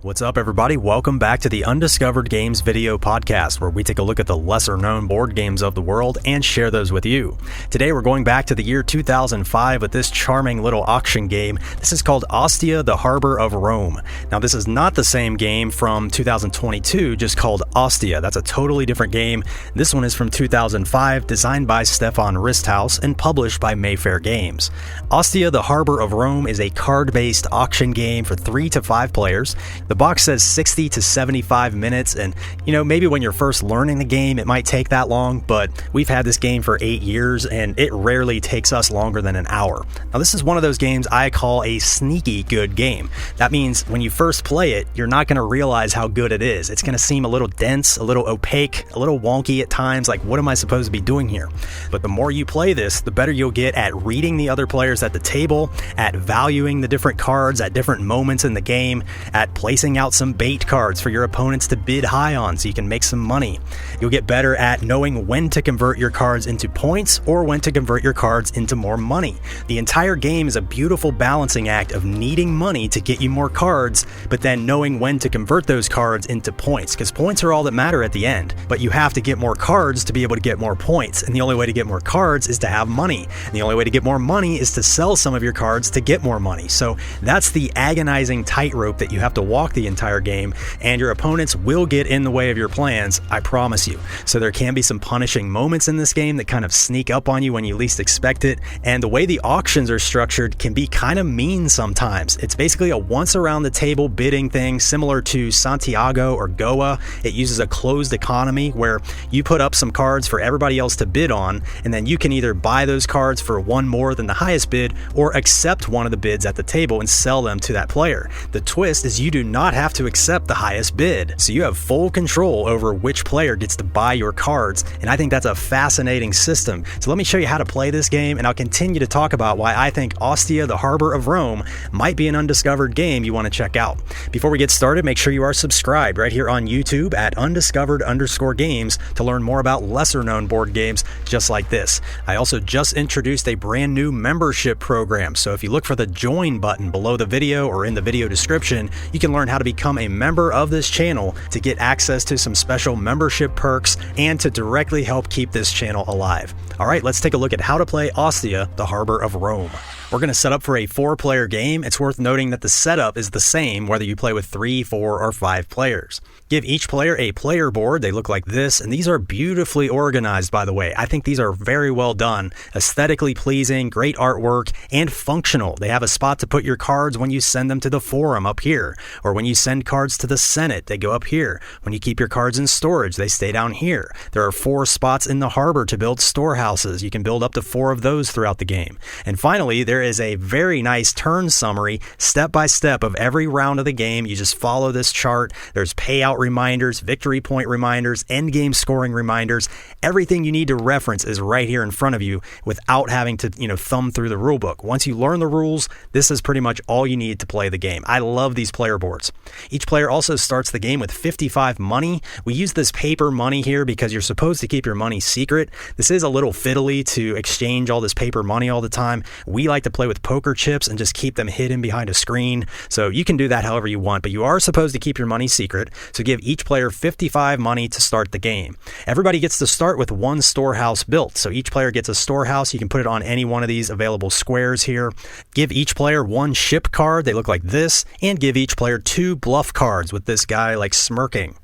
What's up, everybody? Welcome back to the Undiscovered Games video podcast, where we take a look at the lesser-known board games of the world and share those with you. Today, we're going back to the year 2005 with this charming little auction game. This is called Ostia, the Harbor of Rome. Now, this is not the same game from 2022, just called Ostia. That's a totally different game. This one is from 2005, designed by Stefan Risthaus and published by Mayfair Games. Ostia, the Harbor of Rome is a card-based auction game for 3 to 5 players. The box says 60 to 75 minutes, and maybe when you're first learning the game, it might take that long, but we've had this game for 8 years, and it rarely takes us longer than an hour. Now, this is one of those games I call a sneaky good game. That means when you first play it, you're not going to realize how good it is. It's going to seem a little dense, a little opaque, a little wonky at times, like what am I supposed to be doing here? But the more you play this, the better you'll get at reading the other players at the table, at valuing the different cards at different moments in the game, at placing out some bait cards for your opponents to bid high on so you can make some money. You'll get better at knowing when to convert your cards into points or when to convert your cards into more money. The entire game is a beautiful balancing act of needing money to get you more cards, but then knowing when to convert those cards into points, because points are all that matter at the end. But you have to get more cards to be able to get more points, and the only way to get more cards is to have money. And the only way to get more money is to sell some of your cards to get more money. So that's the agonizing tightrope that you have to walk the entire game, and your opponents will get in the way of your plans, I promise you. So there can be some punishing moments in this game that kind of sneak up on you when you least expect it, and the way the auctions are structured can be kind of mean sometimes. It's basically a once around the table bidding thing similar to Santiago or Goa. It uses a closed economy where you put up some cards for everybody else to bid on, and then you can either buy those cards for one more than the highest bid or accept one of the bids at the table and sell them to that player. The twist is you do not have to accept the highest bid, so you have full control over which player gets to buy your cards, and I think that's a fascinating system. So let me show you how to play this game, and I'll continue to talk about why I think Ostia, the Harbor of Rome, might be an undiscovered game you want to check out. Before we get started, make sure you are subscribed right here on YouTube at undiscovered_games to learn more about lesser known board games just like this. I also just introduced a brand new membership program, so if you look for the join button below the video or in the video description, you can learn how to become a member of this channel to get access to some special membership perks and to directly help keep this channel alive. All right, let's take a look at how to play Ostia, the Harbor of Rome. We're going to set up for a 4-player game. It's worth noting that the setup is the same whether you play with 3, 4, or 5 players. Give each player a player board. They look like this, and these are beautifully organized, by the way. I think these are very well done, aesthetically pleasing, great artwork, and functional. They have a spot to put your cards when you send them to the forum up here, or when you send cards to the Senate, they go up here. When you keep your cards in storage, they stay down here. There are 4 spots in the harbor to build storehouses. You can build up to 4 of those throughout the game. And finally, there is a very nice turn summary, step by step of every round of the game. You just follow this chart. There's payout reminders, victory point reminders, end game scoring reminders. Everything you need to reference is right here in front of you without having to, thumb through the rule book. Once you learn the rules, this is pretty much all you need to play the game. I love these player boards. Each player also starts the game with 55 money. We use this paper money here because you're supposed to keep your money secret. This is a little fiddly to exchange all this paper money all the time. We like to play with poker chips and just keep them hidden behind a screen. So you can do that however you want, but you are supposed to keep your money secret. So give each player 55 money to start the game. Everybody gets to start with 1 storehouse built. So each player gets a storehouse. You can put it on any one of these available squares here. Give each player 1 ship card. They look like this, and give each player 2 bluff cards with this guy like smirking.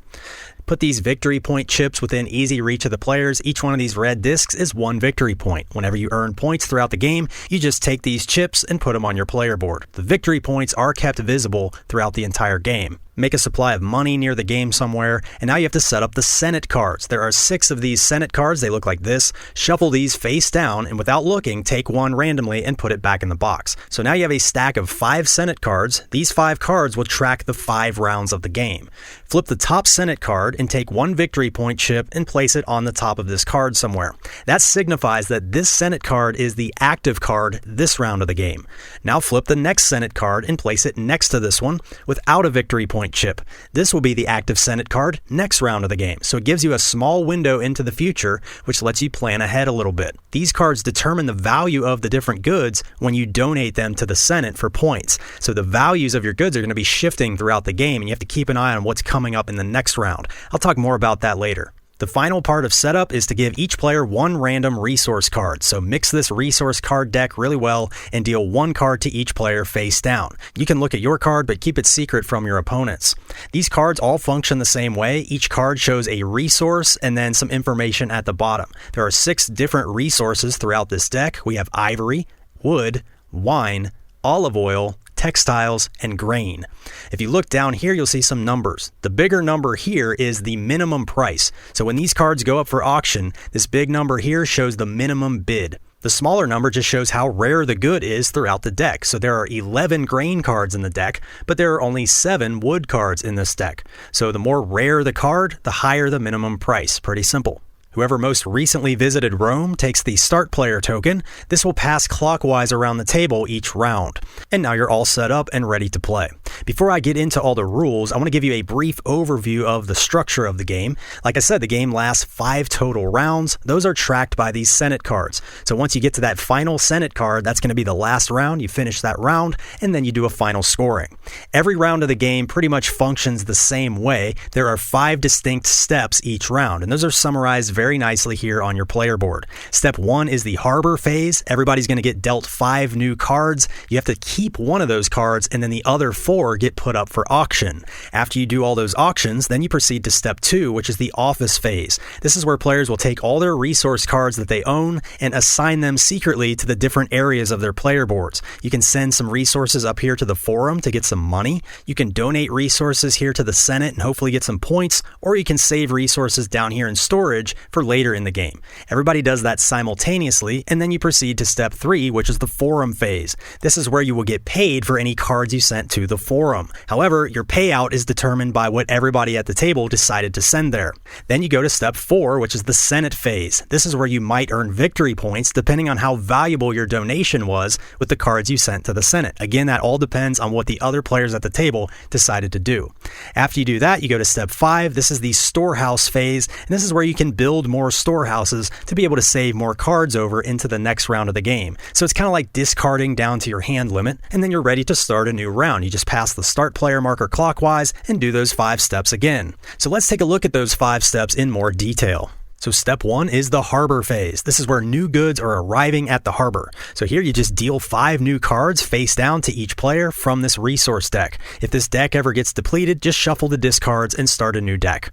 Put these victory point chips within easy reach of the players. Each one of these red discs is 1 victory point. Whenever you earn points throughout the game, you just take these chips and put them on your player board. The victory points are kept visible throughout the entire game. Make a supply of money near the game somewhere, and now you have to set up the Senate cards. There are 6 of these Senate cards. They look like this. Shuffle these face down, and without looking, take one randomly and put it back in the box. So now you have a stack of 5 Senate cards. These 5 cards will track the 5 rounds of the game. Flip the top Senate card and take 1 victory point chip and place it on the top of this card somewhere. That signifies that this Senate card is the active card this round of the game. Now flip the next Senate card and place it next to this one without a victory point point chip. This will be the active Senate card next round of the game, so it gives you a small window into the future, which lets you plan ahead a little bit. These cards determine the value of the different goods when you donate them to the Senate for points. So the values of your goods are going to be shifting throughout the game, and you have to keep an eye on what's coming up in the next round. I'll talk more about that later. The final part of setup is to give each player one random resource card. So mix this resource card deck really well and deal one card to each player face down. You can look at your card, but keep it secret from your opponents. These cards all function the same way. Each card shows a resource and then some information at the bottom. There are 6 different resources throughout this deck. We have ivory, wood, wine, olive oil, textiles, and grain. If you look down here, you'll see some numbers. The bigger number here is the minimum price. So when these cards go up for auction, this big number here shows the minimum bid. The smaller number just shows how rare the good is throughout the deck. So there are 11 grain cards in the deck, but there are only 7 wood cards in this deck. So the more rare the card, the higher the minimum price. Pretty simple. Whoever most recently visited Rome takes the start player token. This will pass clockwise around the table each round. And now you're all set up and ready to play. Before I get into all the rules, I want to give you a brief overview of the structure of the game. Like I said, the game lasts 5 total rounds. Those are tracked by these Senate cards. So once you get to that final Senate card, that's going to be the last round. You finish that round, and then you do a final scoring. Every round of the game pretty much functions the same way. There are 5 distinct steps each round, and those are summarized very nicely here on your player board. Step 1 is the harbor phase. Everybody's going to get dealt 5 new cards. You have to keep one of those cards, and then the other 4 get put up for auction. After you do all those auctions, then you proceed to step 2, which is the office phase. This is where players will take all their resource cards that they own and assign them secretly to the different areas of their player boards. You can send some resources up here to the forum to get some money. You can donate resources here to the Senate and hopefully get some points, or you can save resources down here in storage for later in the game. Everybody does that simultaneously, and then you proceed to step 3, which is the forum phase. This is where you will get paid for any cards you sent to the forum. However, your payout is determined by what everybody at the table decided to send there. Then you go to step 4, which is the Senate phase. This is where you might earn victory points depending on how valuable your donation was with the cards you sent to the Senate. Again, that all depends on what the other players at the table decided to do. After you do that, you go to step 5. This is the storehouse phase, and this is where you can build more storehouses to be able to save more cards over into the next round of the game. So it's kind of like discarding down to your hand limit, and then you're ready to start a new round. You just pass the start player marker clockwise and do those 5 steps again. So let's take a look at those 5 steps in more detail. So step 1 is the harbor phase. This is where new goods are arriving at the harbor. So here you just deal 5 new cards face down to each player from this resource deck. If this deck ever gets depleted, just shuffle the discards and start a new deck.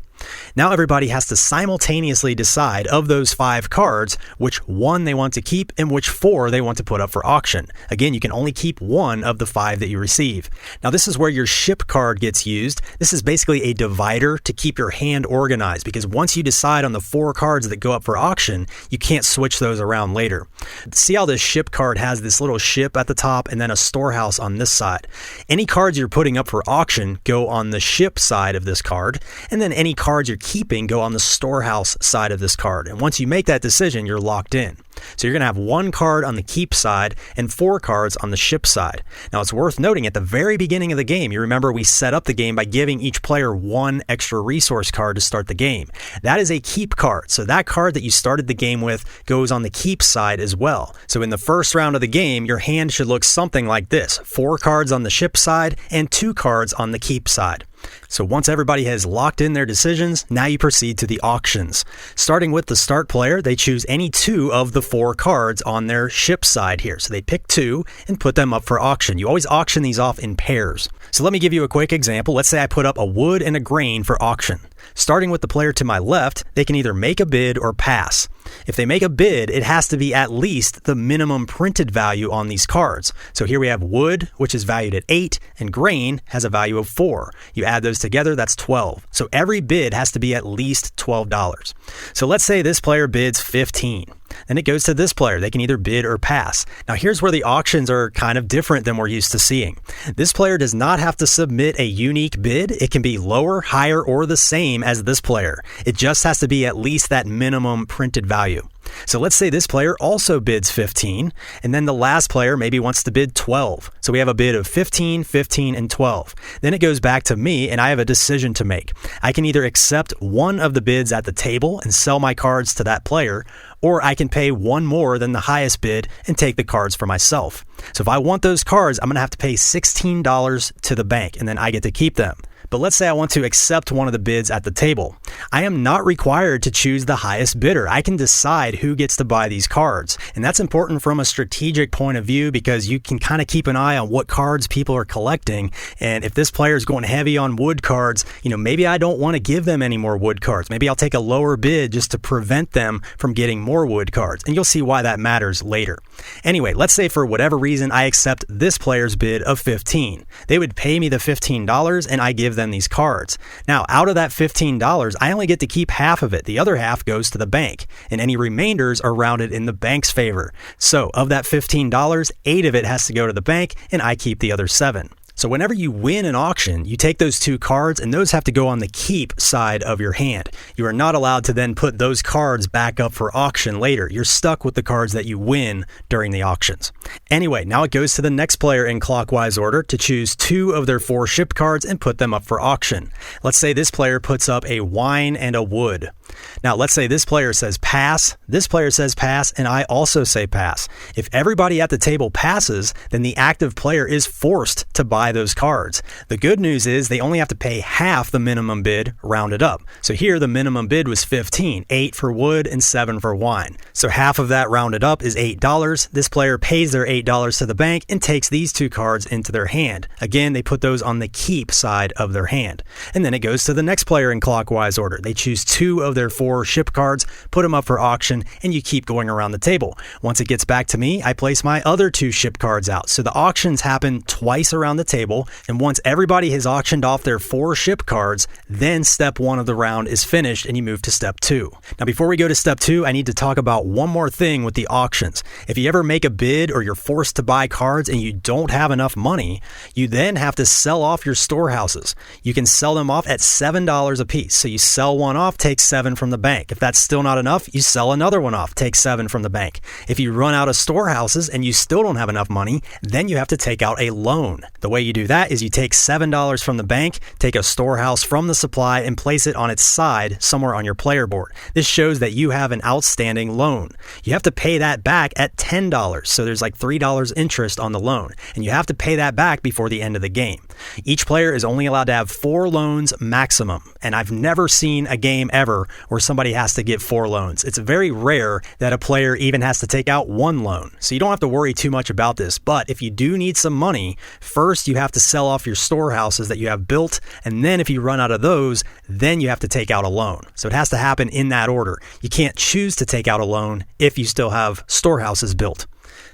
Now everybody has to simultaneously decide of those 5 cards which one they want to keep and which 4 they want to put up for auction. Again, you can only keep 1 of the 5 that you receive. Now this is where your ship card gets used. This is basically a divider to keep your hand organized, because once you decide on the 4 cards that go up for auction, you can't switch those around later. See how this ship card has this little ship at the top and then a storehouse on this side. Any cards you're putting up for auction go on the ship side of this card, and then any cards you're keeping go on the storehouse side of this card. And once you make that decision, you're locked in. So you're going to have 1 card on the keep side and 4 cards on the ship side. Now it's worth noting at the very beginning of the game, you remember we set up the game by giving each player 1 extra resource card to start the game. That is a keep card. So that card that you started the game with goes on the keep side as well. So in the first round of the game, your hand should look something like this: 4 cards on the ship side and 2 cards on the keep side. So once everybody has locked in their decisions, now you proceed to the auctions. Starting with the start player, they choose any 2 of the 4 cards on their ship side here. So they pick 2 and put them up for auction. You always auction these off in pairs. So let me give you a quick example. Let's say I put up a wood and a grain for auction. Starting with the player to my left, they can either make a bid or pass. If they make a bid, it has to be at least the minimum printed value on these cards. So here we have wood, which is valued at 8, and grain has a value of 4. You add those together, that's 12. So every bid has to be at least $12. So let's say this player bids 15. Then it goes to this player. They can either bid or pass. Now here's where the auctions are kind of different than we're used to seeing. This player does not have to submit a unique bid. It can be lower, higher, or the same as this player. It just has to be at least that minimum printed value. So let's say this player also bids 15, and then the last player maybe wants to bid 12. So we have a bid of 15, 15, and 12. Then it goes back to me, and I have a decision to make. I can either accept one of the bids at the table and sell my cards to that player, or I can pay one more than the highest bid and take the cards for myself. So if I want those cards, I'm going to have to pay $16 to the bank, and then I get to keep them. But let's say I want to accept one of the bids at the table. I am not required to choose the highest bidder. I can decide who gets to buy these cards. And that's important from a strategic point of view because you can kind of keep an eye on what cards people are collecting. And if this player is going heavy on wood cards, maybe I don't want to give them any more wood cards. Maybe I'll take a lower bid just to prevent them from getting more wood cards. And you'll see why that matters later. Anyway, let's say for whatever reason I accept this player's bid of 15. They would pay me the $15 and I give them these cards. Now, out of that $15, I only get to keep half of it. The other half goes to the bank, and any remainders are rounded in the bank's favor. So of that $15, 8 of it has to go to the bank, and I keep the other 7. So whenever you win an auction, you take those 2 cards and those have to go on the keep side of your hand. You are not allowed to then put those cards back up for auction later. You're stuck with the cards that you win during the auctions. Anyway, now it goes to the next player in clockwise order to choose 2 of their 4 shipped cards and put them up for auction. Let's say this player puts up a wine and a wood. Now, let's say this player says pass, this player says pass, and I also say pass. If everybody at the table passes, then the active player is forced to buy those cards. The good news is they only have to pay half the minimum bid rounded up. So here the minimum bid was 15, 8 for wood and 7 for wine. So half of that rounded up is $8. This player pays their $8 to the bank and takes these 2 cards into their hand. Again, they put those on the keep side of their hand. And then it goes to the next player in clockwise order. They choose 2 of their 4 ship cards, put them up for auction, and you keep going around the table. Once it gets back to me, I place my other 2 ship cards out. So the auctions happen twice around the table, and once everybody has auctioned off their 4 ship cards, then step 1 of the round is finished and you move to step 2. Now before we go to step 2, I need to talk about one more thing with the auctions. If you ever make a bid or you're forced to buy cards and you don't have enough money, you then have to sell off your storehouses. You can sell them off at $7 a piece. So you sell one off, take 7 from the bank. If that's still not enough, you sell another one off, take 7 from the bank. If you run out of storehouses and you still don't have enough money, then you have to take out a loan. The way you do that is you take $7 from the bank, take a storehouse from the supply, and place it on its side somewhere on your player board. This shows that you have an outstanding loan. You have to pay that back at $10, so there's like $3 interest on the loan, and you have to pay that back before the end of the game. Each player is only allowed to have 4 loans maximum, and I've never seen a game ever where somebody has to get 4 loans. It's very rare that a player even has to take out 1 loan, so you don't have to worry too much about this. But if you do need some money, first you have to sell off your storehouses that you have built, and then if you run out of those, then you have to take out a loan. So it has to happen in that order. You can't choose to take out a loan if you still have storehouses built.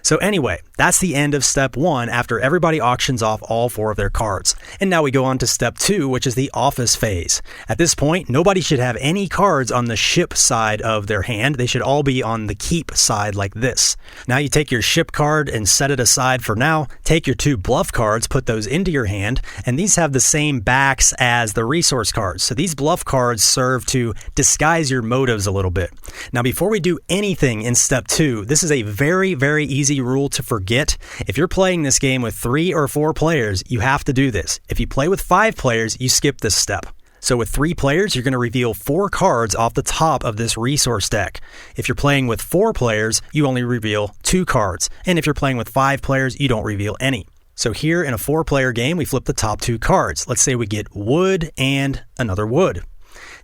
So anyway, that's the end of step 1 after everybody auctions off all 4 of their cards. And now we go on to step 2, which is the office phase. At this point, nobody should have any cards on the ship side of their hand. They should all be on the keep side like this. Now you take your ship card and set it aside for now. Take your 2 bluff cards, put those into your hand, and these have the same backs as the resource cards. So these bluff cards serve to disguise your motives a little bit. Now before we do anything in step 2, this is a very, very easy rule to forget. If you're playing this game with 3 or 4 players, you have to do this. If you play with 5 players, you skip this step. So with 3 players, you're going to reveal 4 cards off the top of this resource deck. If you're playing with 4 players, you only reveal 2 cards. And if you're playing with 5 players, you don't reveal any. So here in a 4-player game, we flip the top 2 cards. Let's say we get wood and another wood.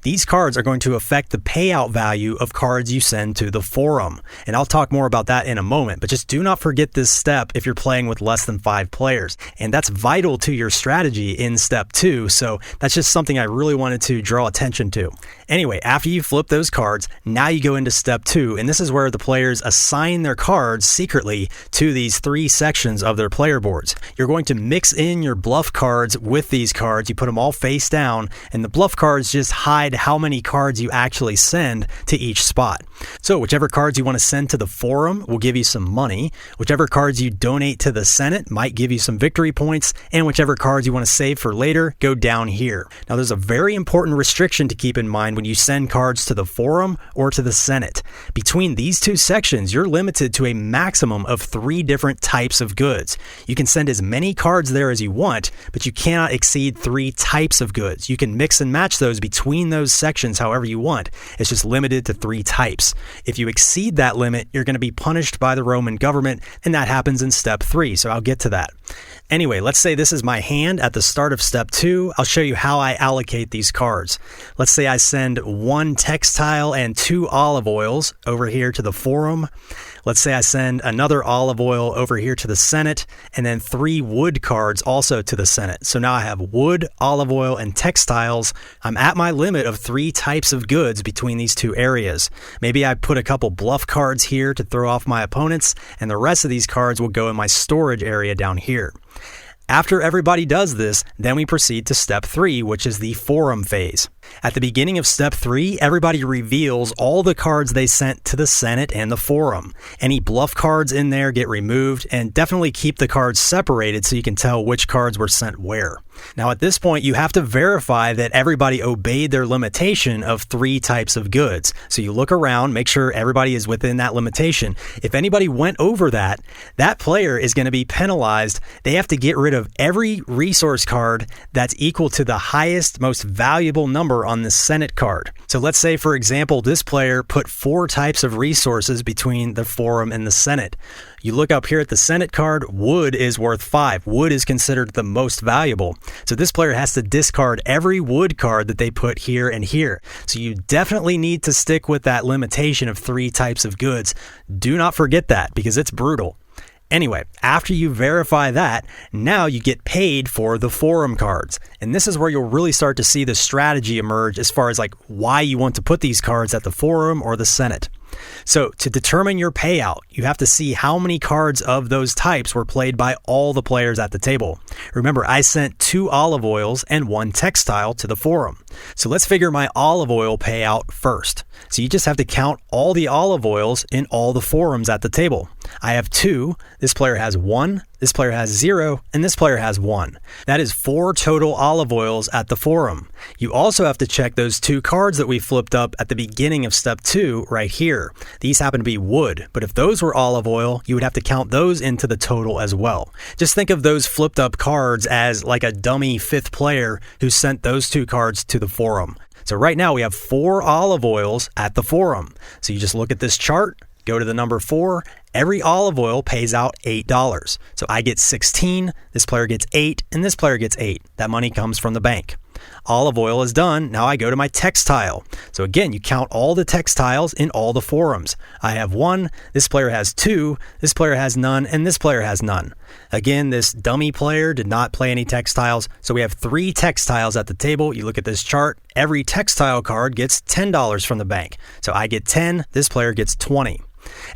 These cards are going to affect the payout value of cards you send to the forum. And I'll talk more about that in a moment, but just do not forget this step if you're playing with less than 5 players. And that's vital to your strategy in step 2, so that's just something I really wanted to draw attention to. Anyway, after you flip those cards, now you go into step 2, and this is where the players assign their cards secretly to these 3 sections of their player boards. You're going to mix in your bluff cards with these cards. You put them all face down, and the bluff cards just hide decide how many cards you actually send to each spot. So whichever cards you want to send to the forum will give you some money, whichever cards you donate to the Senate might give you some victory points, and whichever cards you want to save for later go down here. Now there's a very important restriction to keep in mind when you send cards to the forum or to the Senate. Between these two sections, you're limited to a maximum of 3 different types of goods. You can send as many cards there as you want, but you cannot exceed 3 types of goods. You can mix and match those between those sections however you want. It's just limited to 3 types. If you exceed that limit, you're going to be punished by the Roman government, and that happens in step 3, so I'll get to that. Anyway, let's say this is my hand at the start of step 2. I'll show you how I allocate these cards. Let's say I send 1 textile and 2 olive oils over here to the forum. Let's say I send another olive oil over here to the Senate, and then 3 wood cards also to the Senate. So now I have wood, olive oil, and textiles. I'm at my limit of 3 types of goods between these 2 areas. Maybe I put a couple bluff cards here to throw off my opponents, and the rest of these cards will go in my storage area down here. After everybody does this, then we proceed to step 3, which is the forum phase. At the beginning of step 3, everybody reveals all the cards they sent to the Senate and the forum. Any bluff cards in there get removed, and definitely keep the cards separated so you can tell which cards were sent where. Now at this point, you have to verify that everybody obeyed their limitation of 3 types of goods. So you look around, make sure everybody is within that limitation. If anybody went over that, that player is going to be penalized. They have to get rid of every resource card that's equal to the highest, most valuable number on the Senate card. So let's say, for example, this player put 4 types of resources between the forum and the Senate. You look up here at the Senate card, wood is worth 5. Wood is considered the most valuable. So this player has to discard every wood card that they put here and here. So you definitely need to stick with that limitation of 3 types of goods. Do not forget that, because it's brutal. Anyway, after you verify that, now you get paid for the forum cards. And this is where you'll really start to see the strategy emerge as far as like why you want to put these cards at the forum or the Senate. So to determine your payout, you have to see how many cards of those types were played by all the players at the table. Remember, I sent 2 olive oils and 1 textile to the forum. So let's figure my olive oil payout first. So you just have to count all the olive oils in all the forums at the table. I have 2, this player has 1, this player has 0, and this player has 1. That is 4 total olive oils at the forum. You also have to check those 2 cards that we flipped up at the beginning of step 2 right here. These happen to be wood, but if those were olive oil, you would have to count those into the total as well. Just think of those flipped up cards as like a dummy 5th player who sent those 2 cards to the forum. So right now we have 4 olive oils at the forum. So you just look at this chart, go to the number 4, every olive oil pays out $8. So I get 16, this player gets 8, and this player gets 8. That money comes from the bank. Olive oil is done. Now I go to my textile. So again, you count all the textiles in all the forums. I have 1, this player has 2, this player has none, and this player has none. Again, this dummy player did not play any textiles. So we have 3 textiles at the table. You look at this chart, every textile card gets $10 from the bank. So I get 10, this player gets 20.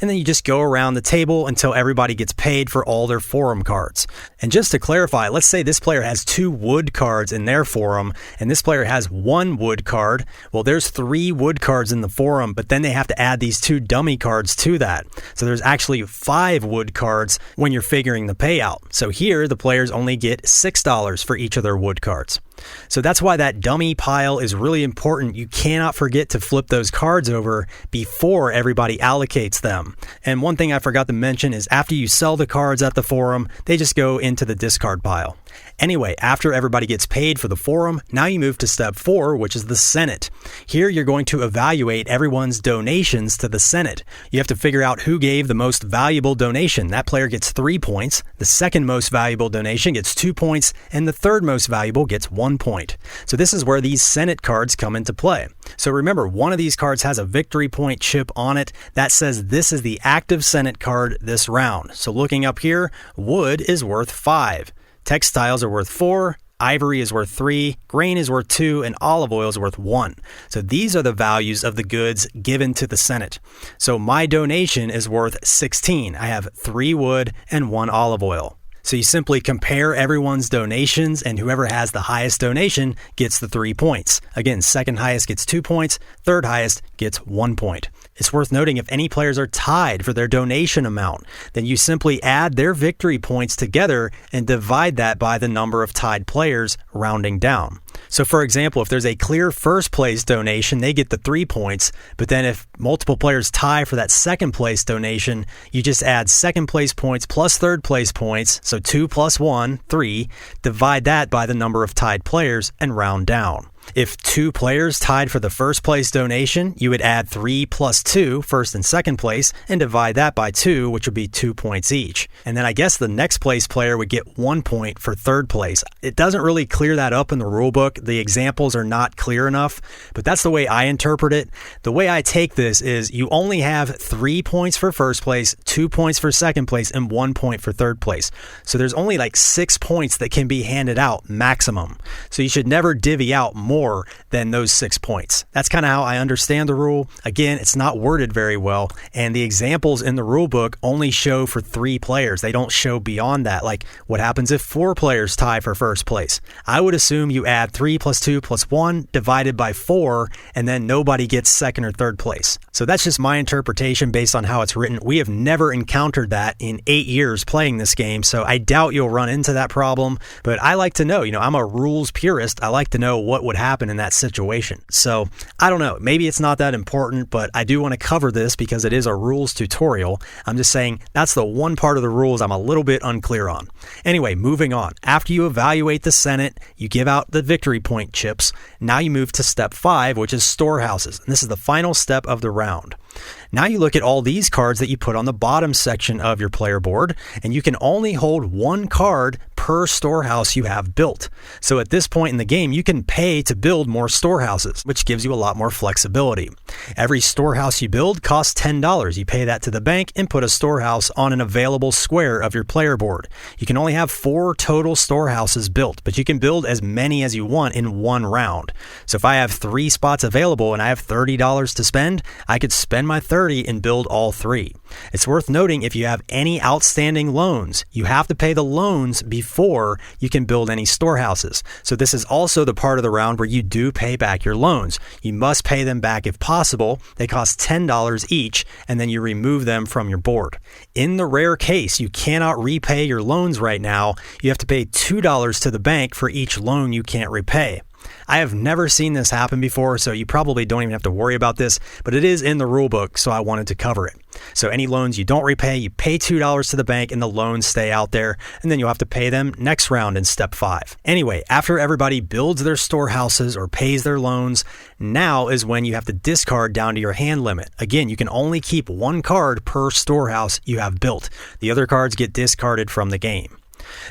And then you just go around the table until everybody gets paid for all their forum cards. And just to clarify, let's say this player has 2 wood cards in their forum, and this player has 1 wood card. Well, there's 3 wood cards in the forum, but then they have to add these 2 dummy cards to that. So there's actually 5 wood cards when you're figuring the payout. So here, the players only get $6 for each of their wood cards. So that's why that dummy pile is really important. You cannot forget to flip those cards over before everybody allocates them. And one thing I forgot to mention is after you sell the cards at the forum, they just go into the discard pile. Anyway, after everybody gets paid for the forum, now you move to step 4, which is the Senate. Here you're going to evaluate everyone's donations to the Senate. You have to figure out who gave the most valuable donation. That player gets 3 points, the second most valuable donation gets 2 points, and the third most valuable gets 1 point. So this is where these Senate cards come into play. So remember, one of these cards has a victory point chip on it that says this is the active Senate card this round. So looking up here, wood is worth 5. Textiles are worth 4, ivory is worth 3, grain is worth 2, and olive oil is worth 1. So these are the values of the goods given to the Senate. So my donation is worth 16. I have 3 wood and 1 olive oil. So you simply compare everyone's donations, and whoever has the highest donation gets the 3 points. Again, second highest gets 2 points, third highest gets 1 point. It's worth noting if any players are tied for their donation amount, then you simply add their victory points together and divide that by the number of tied players, rounding down. So for example, if there's a clear first place donation, they get the 3 points, but then if multiple players tie for that second place donation, you just add second place points plus third place points, so 2 plus 1, 3, divide that by the number of tied players and round down. If 2 players tied for the first place donation, you would add 3 plus 2, first and second place, and divide that by 2, which would be 2 points each. And then I guess the next place player would get 1 point for third place. It doesn't really clear that up in the rule book. The examples are not clear enough, but that's the way I interpret it. The way I take this is you only have 3 points for first place, 2 points for second place, and 1 point for third place. So there's only like 6 points that can be handed out maximum. So you should never divvy out more than those 6 points. That's kind of how I understand the rule. Again, it's not worded very well, and the examples in the rule book only show for 3 players. They don't show beyond that. Like, what happens if 4 players tie for first place? I would assume you add 3 plus 2 plus 1 divided by 4, and then nobody gets second or third place. So that's just my interpretation based on how it's written. We have never encountered that in 8 years playing this game, so I doubt you'll run into that problem, but I like to know, I'm a rules purist. I like to know what would happen in that situation. So I don't know, maybe it's not that important, but I do want to cover this because it is a rules tutorial. I'm just saying that's the one part of the rules I'm a little bit unclear on. Anyway, moving on. After you evaluate the Senate, you give out the victory point chips. Now you move to step 5, which is storehouses. And this is the final step of the round. Now you look at all these cards that you put on the bottom section of your player board, and you can only hold 1 card per storehouse you have built. So at this point in the game, you can pay to build more storehouses, which gives you a lot more flexibility. Every storehouse you build costs $10. You pay that to the bank and put a storehouse on an available square of your player board. You can only have 4 total storehouses built, but you can build as many as you want in one round. So if I have 3 spots available and I have $30 to spend, I could spend my 30 and build all 3. It's worth noting if you have any outstanding loans, you have to pay the loans before you can build any storehouses. So this is also the part of the round where you do pay back your loans. You must pay them back if possible. They cost $10 each, and then you remove them from your board. In the rare case you cannot repay your loans right now, you have to pay $2 to the bank for each loan you can't repay. I have never seen this happen before, so you probably don't even have to worry about this, but it is in the rule book, so I wanted to cover it. So any loans you don't repay, you pay $2 to the bank and the loans stay out there, and then you'll have to pay them next round in step 5. Anyway, after everybody builds their storehouses or pays their loans, now is when you have to discard down to your hand limit. Again, you can only keep 1 card per storehouse you have built. The other cards get discarded from the game.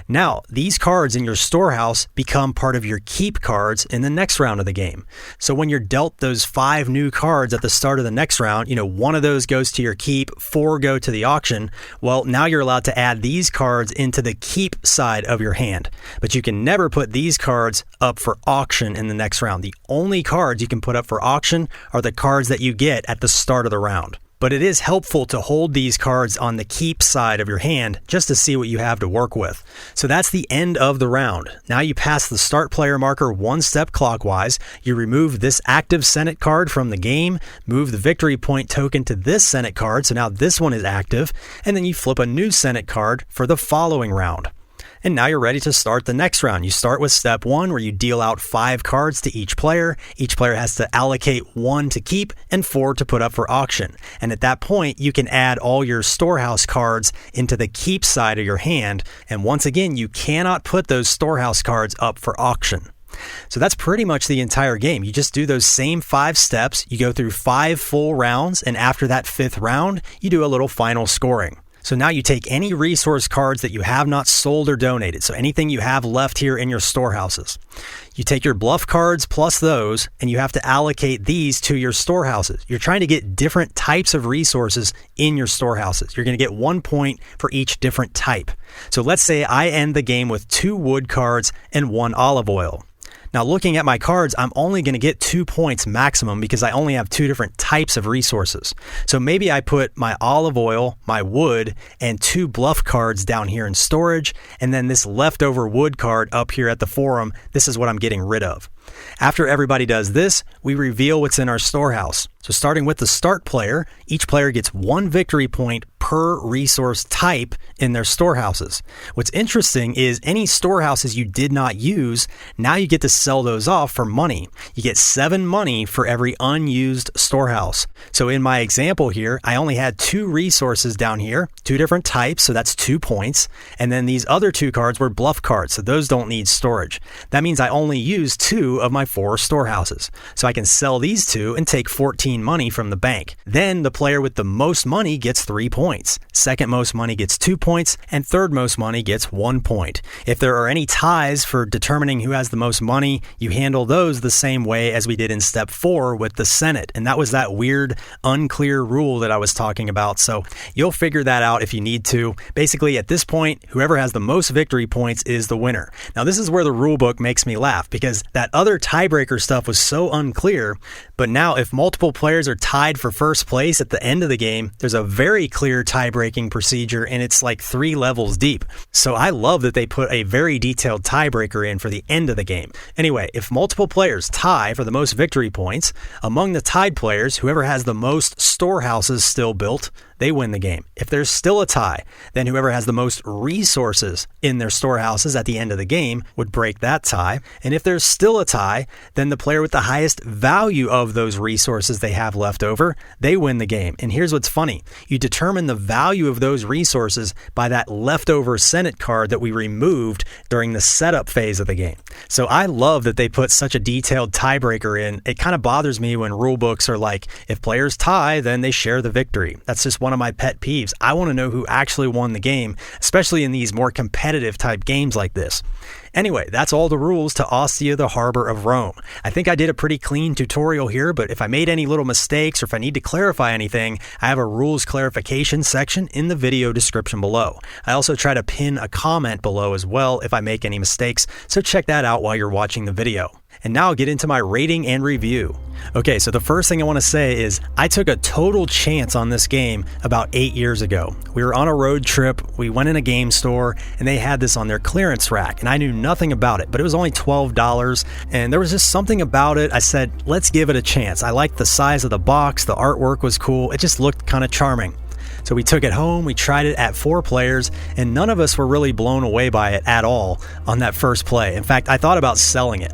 Now, these cards in your storehouse become part of your keep cards in the next round of the game. So when you're dealt those 5 new cards at the start of the next round, 1 of those goes to your keep, 4 go to the auction. Well, now you're allowed to add these cards into the keep side of your hand. But you can never put these cards up for auction in the next round. The only cards you can put up for auction are the cards that you get at the start of the round. But it is helpful to hold these cards on the keep side of your hand just to see what you have to work with. So that's the end of the round. Now you pass the start player marker 1 step clockwise. You remove this active Senate card from the game, move the victory point token to this Senate card, so now this one is active, and then you flip a new Senate card for the following round. And now you're ready to start the next round. You start with step 1 where you deal out 5 cards to each player. Each player has to allocate 1 to keep and 4 to put up for auction. And at that point, you can add all your storehouse cards into the keep side of your hand. And once again, you cannot put those storehouse cards up for auction. So that's pretty much the entire game. You just do those same 5 steps. You go through 5 full rounds. And after that 5th round, you do a little final scoring. So now you take any resource cards that you have not sold or donated, so anything you have left here in your storehouses. You take your bluff cards plus those, and you have to allocate these to your storehouses. You're trying to get different types of resources in your storehouses. You're going to get 1 point for each different type. So let's say I end the game with 2 wood cards and 1 olive oil. Now, looking at my cards, I'm only going to get 2 points maximum because I only have 2 different types of resources. So maybe I put my olive oil, my wood, and 2 bluff cards down here in storage, and then this leftover wood card up here at the forum, this is what I'm getting rid of. After everybody does this, we reveal what's in our storehouse. So starting with the start player, each player gets 1 victory point per resource type in their storehouses. What's interesting is any storehouses you did not use, now you get to sell those off for money. You get 7 money for every unused storehouse. So in my example here, I only had 2 resources down here, 2 different types, so that's 2 points. And then these other 2 cards were bluff cards, so those don't need storage. That means I only used 2 of my 4 storehouses. So I can sell these 2 and take 14 money from the bank. Then the player with the most money gets 3 points. Second most money gets 2 points, and third most money gets 1 point. If there are any ties for determining who has the most money, you handle those the same way as we did in step 4 with the Senate. And that was that weird, unclear rule that I was talking about. So you'll figure that out if you need to. Basically, at this point, whoever has the most victory points is the winner. Now, this is where the rule book makes me laugh because that other tiebreaker stuff was so unclear. But now, if multiple players are tied for first place at the end of the game, there's a very clear tie-breaking procedure, and it's like 3 levels deep. So I love that they put a very detailed tiebreaker in for the end of the game. Anyway, if multiple players tie for the most victory points, among the tied players, whoever has the most storehouses still built, they win the game. If there's still a tie, then whoever has the most resources in their storehouses at the end of the game would break that tie. And if there's still a tie, then the player with the highest value of those resources they have left over, they win the game. And here's what's funny. You determine the value of those resources by that leftover Senate card that we removed during the setup phase of the game. So I love that they put such a detailed tiebreaker in. It kind of bothers me when rule books are like, if players tie, then they share the victory. That's just one of my pet peeves. I want to know who actually won the game, especially in these more competitive type games like this. Anyway, that's all the rules to Ostia, the Harbor of Rome. I think I did a pretty clean tutorial here, but if I made any little mistakes or if I need to clarify anything, I have a rules clarification section in the video description below. I also try to pin a comment below as well if I make any mistakes, so check that out while you're watching the video. And now I'll get into my rating and review. Okay, so the first thing I want to say is I took a total chance on this game about 8 years ago. We were on a road trip, we went in a game store, and they had this on their clearance rack, and I knew nothing about it, but it was only $12, and there was just something about it. I said, let's give it a chance. I liked the size of the box, the artwork was cool, it just looked kind of charming. So we took it home, we tried it at 4 players, and none of us were really blown away by it at all on that first play. In fact, I thought about selling it.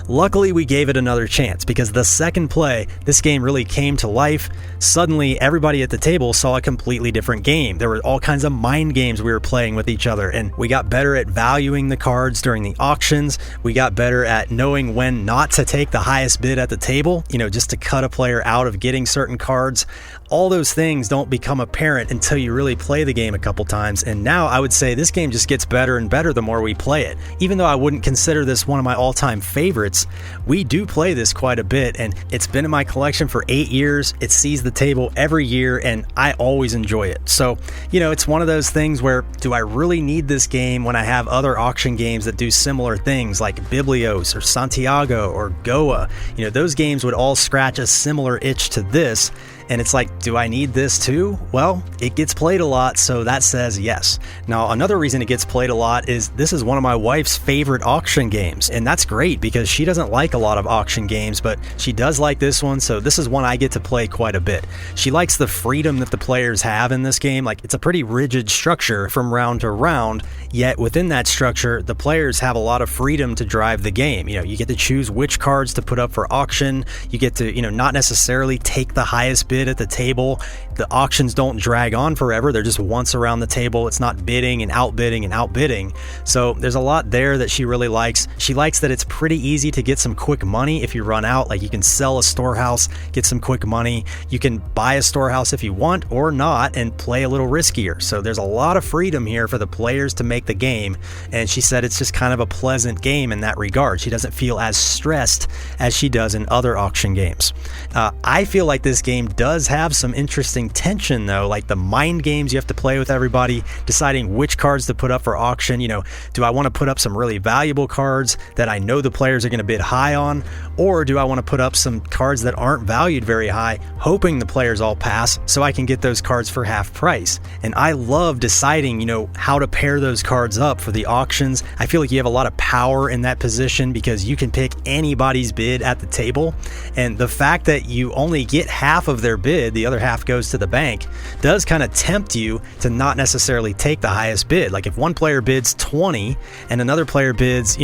Luckily, we gave it another chance because the second play, this game really came to life. Suddenly, everybody at the table saw a completely different game. There were all kinds of mind games we were playing with each other, and we got better at valuing the cards during the auctions. We got better at knowing when not to take the highest bid at the table, just to cut a player out of getting certain cards. All those things don't become apparent until you really play the game a couple times, and now I would say this game just gets better and better the more we play it. Even though I wouldn't consider this one of my all-time favorites, we do play this quite a bit, and it's been in my collection for 8 years. It sees the table every year, and I always enjoy it. So, it's one of those things where, do I really need this game when I have other auction games that do similar things like Biblios or Santiago or Goa? Those games would all scratch a similar itch to this. And it's like, do I need this too? Well, it gets played a lot, so that says yes. Now, another reason it gets played a lot is this is one of my wife's favorite auction games. And that's great because she doesn't like a lot of auction games, but she does like this one, so this is one I get to play quite a bit. She likes the freedom that the players have in this game. Like, it's a pretty rigid structure from round to round, yet within that structure, the players have a lot of freedom to drive the game. You get to choose which cards to put up for auction. You get to, not necessarily take the highest bid at the table. The auctions don't drag on forever. They're just once around the table. It's not bidding and outbidding and outbidding. So there's a lot there that she really likes. She likes that it's pretty easy to get some quick money if you run out. Like, you can sell a storehouse, get some quick money. You can buy a storehouse if you want or not and play a little riskier. So there's a lot of freedom here for the players to make the game. And she said it's just kind of a pleasant game in that regard. She doesn't feel as stressed as she does in other auction games. I feel like this game does have some interesting tension though, like the mind games you have to play with everybody, deciding which cards to put up for auction. Do I want to put up some really valuable cards that I know the players are going to bid high on, or do I want to put up some cards that aren't valued very high, hoping the players all pass so I can get those cards for half price? And I love deciding, how to pair those cards up for the auctions. I feel like you have a lot of power in that position because you can pick anybody's bid at the table. And the fact that you only get half of their bid, the other half goes to the bank, does kind of tempt you to not necessarily take the highest bid. Like if one player bids 20 and another player bids,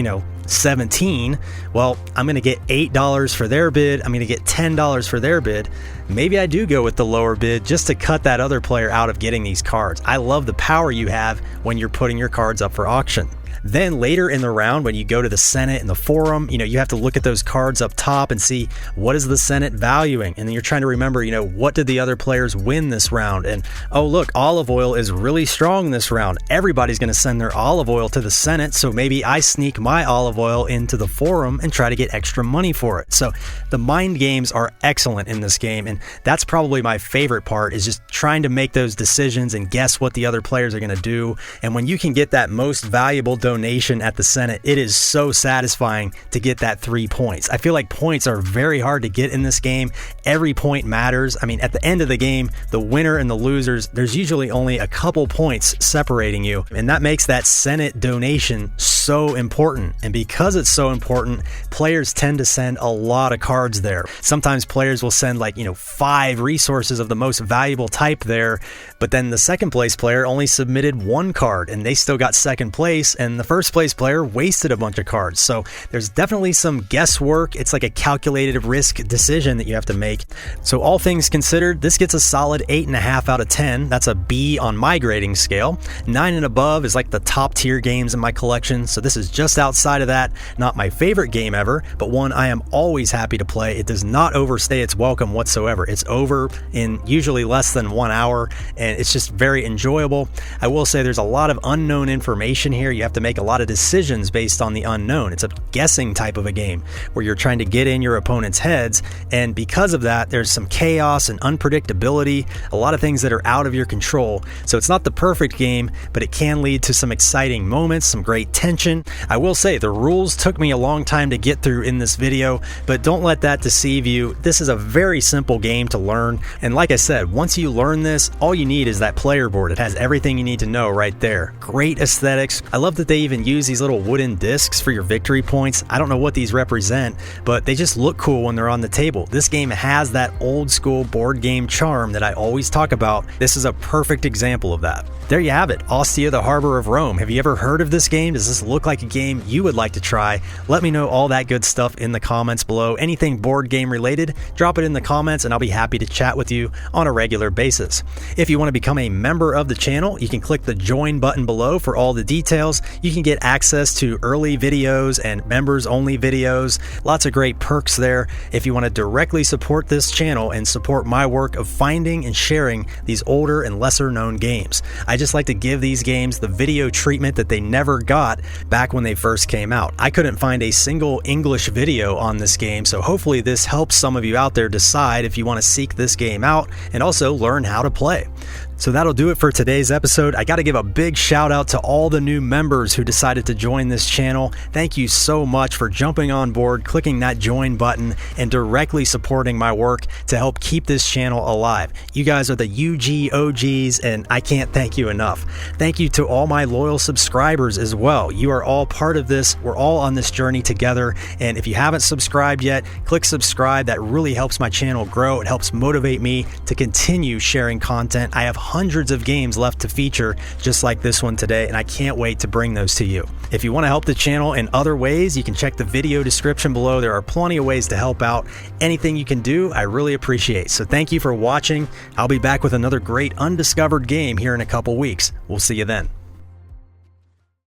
17, well, I'm going to get $8 for their bid. I'm going to get $10 for their bid. Maybe I do go with the lower bid just to cut that other player out of getting these cards. I love the power you have when you're putting your cards up for auction. Then later in the round, when you go to the Senate and the Forum, you have to look at those cards up top and see what is the Senate valuing. And then you're trying to remember, what did the other players win this round? And oh, look, olive oil is really strong this round. Everybody's going to send their olive oil to the Senate. So maybe I sneak my olive oil into the Forum and try to get extra money for it. So the mind games are excellent in this game. And that's probably my favorite part, is just trying to make those decisions and guess what the other players are going to do. And when you can get that most valuable donation at the Senate, it is so satisfying to get that 3 points. I feel like points are very hard to get in this game. Every point matters. I mean, at the end of the game, the winner and the losers, there's usually only a couple points separating you. And that makes that Senate donation so important. And because it's so important, players tend to send a lot of cards there. Sometimes players will send 5 resources of the most valuable type there, but then the second place player only submitted 1 card and they still got second place, and the first place player wasted a bunch of cards. So there's definitely some guesswork. It's like a calculated risk decision that you have to make. So all things considered, this gets a solid 8.5 out of 10. That's a B on my grading scale. 9 and above is like the top tier games in my collection. So this is just outside of that. Not my favorite game ever, but one I am always happy to play. It does not overstay its welcome whatsoever. It's over in usually less than 1 hour, and it's just very enjoyable. I will say there's a lot of unknown information here. You have to make a lot of decisions based on the unknown. It's a guessing type of a game where you're trying to get in your opponent's heads, and because of that, there's some chaos and unpredictability, a lot of things that are out of your control. So it's not the perfect game, but it can lead to some exciting moments, some great tension. I will say the rules took me a long time to get through in this video, but don't let that deceive you. This is a very simple game to learn, and like I said, once you learn this, all you need is that player board. It has everything you need to know right there. Great aesthetics. I love that they even use these little wooden discs for your victory points. I don't know what these represent, but they just look cool when they're on the table. This game has that old school board game charm that I always talk about. This is a perfect example of that. There you have it, Ostia, the Harbor of Rome. Have you ever heard of this game? Does this look like a game you would like to try? Let me know all that good stuff in the comments below. Anything board game related, drop it in the comments and I'll be happy to chat with you on a regular basis. If you want to become a member of the channel, you can click the join button below for all the details. You can get access to early videos and members only videos. Lots of great perks there. If you want to directly support this channel and support my work of finding and sharing these older and lesser known games, I just like to give these games the video treatment that they never got back when they first came out. I couldn't find a single English video on this game, so hopefully this helps some of you out there decide if you want to seek this game out and also learn how to play. So that'll do it for today's episode. I got to give a big shout out to all the new members who decided to join this channel. Thank you so much for jumping on board, clicking that join button, and directly supporting my work to help keep this channel alive. You guys are the UGOGs, and I can't thank you enough. Thank you to all my loyal subscribers as well. You are all part of this. We're all on this journey together, and if you haven't subscribed yet, click subscribe. That really helps my channel grow. It helps motivate me to continue sharing content. I have hundreds of games left to feature just like this one today, and I can't wait to bring those to you. If you want to help the channel in other ways, you can check the video description below. There are plenty of ways to help out. Anything you can do, I really appreciate. So thank you for watching. I'll be back with another great undiscovered game here in a couple weeks. We'll see you then.